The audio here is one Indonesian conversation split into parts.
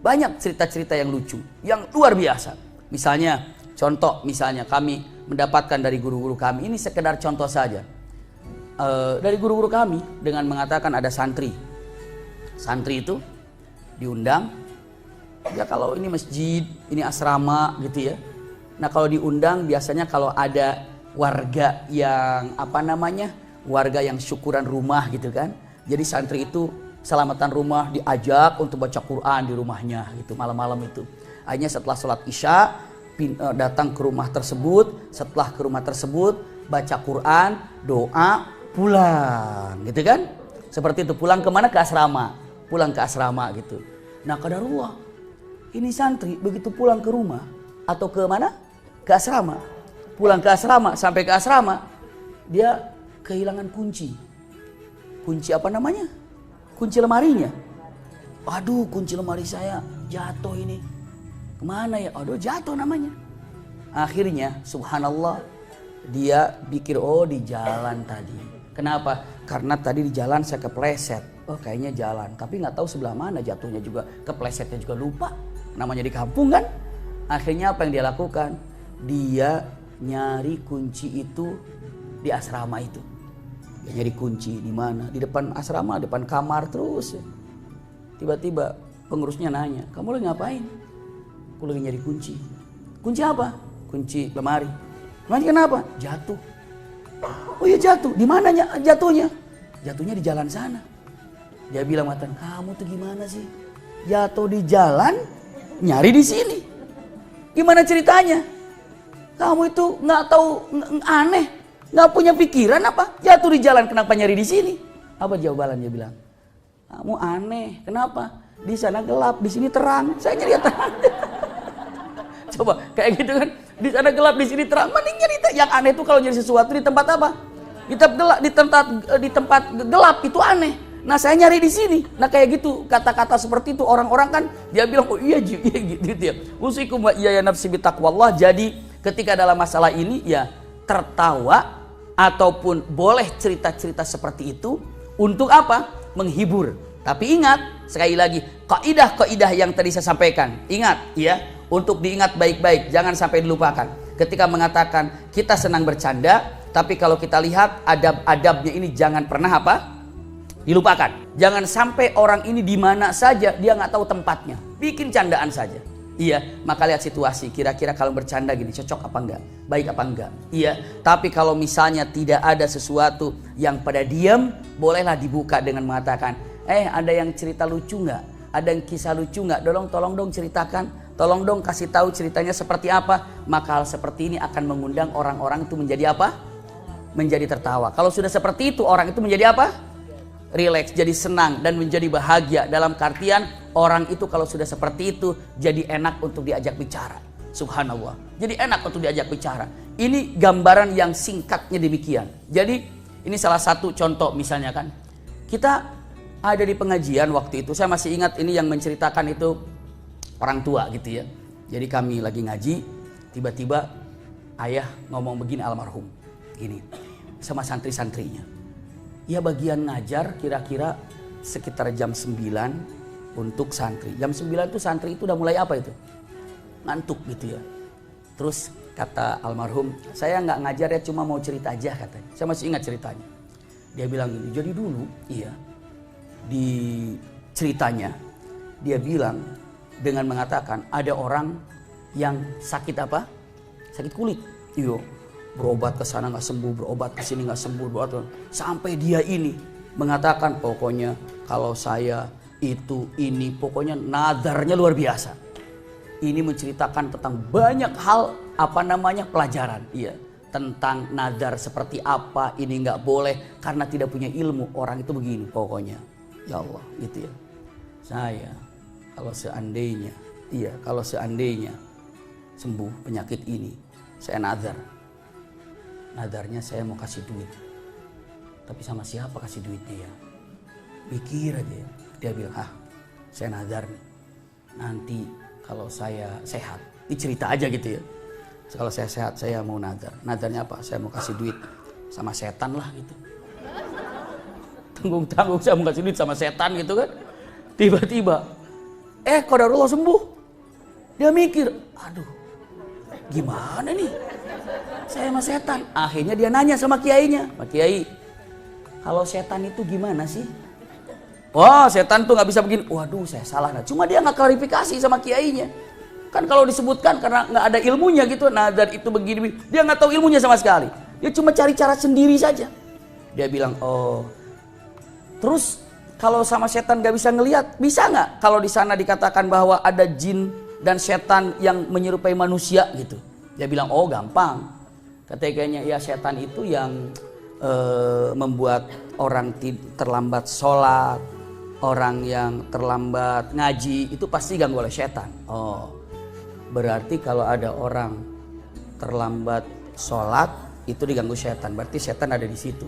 banyak cerita-cerita yang lucu, yang luar biasa. Misalnya, contoh misalnya kami mendapatkan dari guru-guru kami, ini sekedar contoh saja. Dari guru-guru kami dengan mengatakan ada santri. Santri itu diundang, ya kalau ini masjid, ini asrama gitu ya. Nah kalau diundang biasanya kalau ada warga yang warga yang syukuran rumah gitu kan. Jadi santri itu selamatan rumah diajak untuk baca Quran di rumahnya gitu malam-malam itu. Akhirnya setelah sholat isya datang ke rumah tersebut, setelah ke rumah tersebut baca Quran, doa, pulang gitu kan. Seperti itu, pulang kemana? Ke asrama. Pulang ke asrama gitu. Nah qadarullah, ini santri begitu pulang ke rumah atau ke mana? Ke asrama. Pulang ke asrama, sampai ke asrama dia kehilangan kunci. Kunci apa namanya? Kunci lemarinya. Aduh, kunci lemari saya jatuh ini. Kemana ya? Aduh, jatuh namanya. Akhirnya subhanallah dia pikir, oh di jalan tadi. Kenapa? Karena tadi di jalan saya kepleset. Oh kayaknya jalan, tapi nggak tahu sebelah mana jatuhnya juga, keplesetnya juga lupa. Namanya di kampung kan. Akhirnya apa yang dia lakukan? Dia nyari kunci itu di asrama itu. Dia nyari kunci di mana? Di depan asrama, depan kamar terus. Tiba-tiba pengurusnya nanya, kamu lagi ngapain? Aku lagi nyari kunci. Kunci apa? Kunci lemari. Lemari kenapa? Jatuh. Oh iya jatuh. Di mananya jatuhnya? Jatuhnya di jalan sana. Dia bilang, Matan, kamu tuh gimana sih? Jatuh di jalan, nyari di sini. Gimana ceritanya? Kamu itu nggak tahu, aneh, nggak punya pikiran apa? Jatuh di jalan, kenapa nyari di sini? Apa jawaban dia bilang? Kamu aneh, kenapa? Di sana gelap, di sini terang. Saya nyari terang. Coba kayak gitu kan? Di sana gelap, di sini terang. Mending nyari yang aneh itu kalau nyari sesuatu di tempat apa? Di tempat gelap itu aneh. Nah saya nyari di sini. Nah kayak gitu kata-kata seperti itu orang-orang kan dia bilang oh iya gitu ya. Usikum wa iyaya nafsi bitaqwallah. Jadi ketika dalam masalah ini ya tertawa ataupun boleh cerita-cerita seperti itu untuk apa? Menghibur. Tapi ingat sekali lagi kaidah-kaidah yang tadi saya sampaikan. Ingat ya, untuk diingat baik-baik, jangan sampai dilupakan. Ketika mengatakan kita senang bercanda, tapi kalau kita lihat adab-adabnya ini jangan pernah apa? Dilupakan. Jangan sampai orang ini di mana saja dia nggak tahu tempatnya, bikin candaan saja. Iya, maka lihat situasi. Kira-kira kalau bercanda gini cocok apa enggak, baik apa enggak. Iya, tapi kalau misalnya tidak ada sesuatu yang pada diam, bolehlah dibuka dengan mengatakan, ada yang cerita lucu nggak? Ada yang kisah lucu nggak? Tolong dong ceritakan. Tolong dong kasih tahu ceritanya seperti apa. Maka hal seperti ini akan mengundang orang-orang itu menjadi apa? Menjadi tertawa. Kalau sudah seperti itu orang itu menjadi apa? Rileks, jadi senang dan menjadi bahagia. Dalam artian orang itu kalau sudah seperti itu jadi enak untuk diajak bicara. Subhanallah, jadi enak untuk diajak bicara. Ini gambaran yang singkatnya demikian. Jadi ini salah satu contoh misalnya kan. Kita ada di pengajian waktu itu, saya masih ingat ini yang menceritakan itu orang tua gitu ya. Jadi kami lagi ngaji, tiba-tiba ayah ngomong begini almarhum gini sama santri-santrinya. Ya bagian ngajar kira-kira sekitar jam 9 untuk santri. Jam 9 itu santri itu udah mulai apa itu? Ngantuk gitu ya. Terus kata almarhum, saya nggak ngajar ya cuma mau cerita aja katanya. Saya masih ingat ceritanya. Dia bilang gini, jadi dulu iya di ceritanya dia bilang dengan mengatakan ada orang yang sakit apa? Sakit kulit. Iya. Berobat ke sana nggak sembuh, berobat ke sini nggak sembuh, sampai dia ini mengatakan pokoknya kalau saya itu ini pokoknya nadarnya luar biasa. Ini menceritakan tentang banyak hal pelajaran, iya tentang nadar seperti apa ini nggak boleh karena tidak punya ilmu orang itu begini pokoknya. Ya Allah gitu ya. Saya kalau seandainya sembuh penyakit ini saya nadarnya saya mau kasih duit. Tapi sama siapa kasih duitnya ya? Pikir aja ya. Dia bilang, saya nadar nih. Nanti kalau saya sehat. Ini cerita aja gitu ya. Kalau saya sehat saya mau nadar. Nadarnya apa? Saya mau kasih duit sama setan lah gitu. Tanggung-tanggung saya mau kasih duit sama setan gitu kan. Tiba-tiba Qadarullah sembuh. Dia mikir, aduh gimana nih saya sama setan. Akhirnya dia nanya sama kiainya, Pak Kiai, kalau setan itu gimana sih? Wah, setan tuh nggak bisa begini. Waduh, saya salah. Nah, cuma dia nggak klarifikasi sama kiainya. Kan kalau disebutkan karena nggak ada ilmunya gitu, nazar itu begini, dia nggak tahu ilmunya sama sekali. Dia cuma cari cara sendiri saja. Dia bilang, oh, terus kalau sama setan nggak bisa ngelihat, bisa nggak? Kalau di sana dikatakan bahwa ada jin dan setan yang menyerupai manusia gitu. Dia bilang, oh gampang. Katanya ya setan itu yang membuat orang terlambat sholat, orang yang terlambat ngaji itu pasti ganggu oleh setan. Oh, berarti kalau ada orang terlambat sholat itu diganggu setan, berarti setan ada di situ.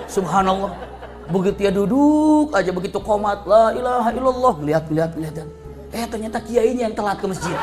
Subhanallah, begitu dia duduk aja, begitu qomat la ilaha illallah, lihat ternyata kiainya yang telat ke masjid.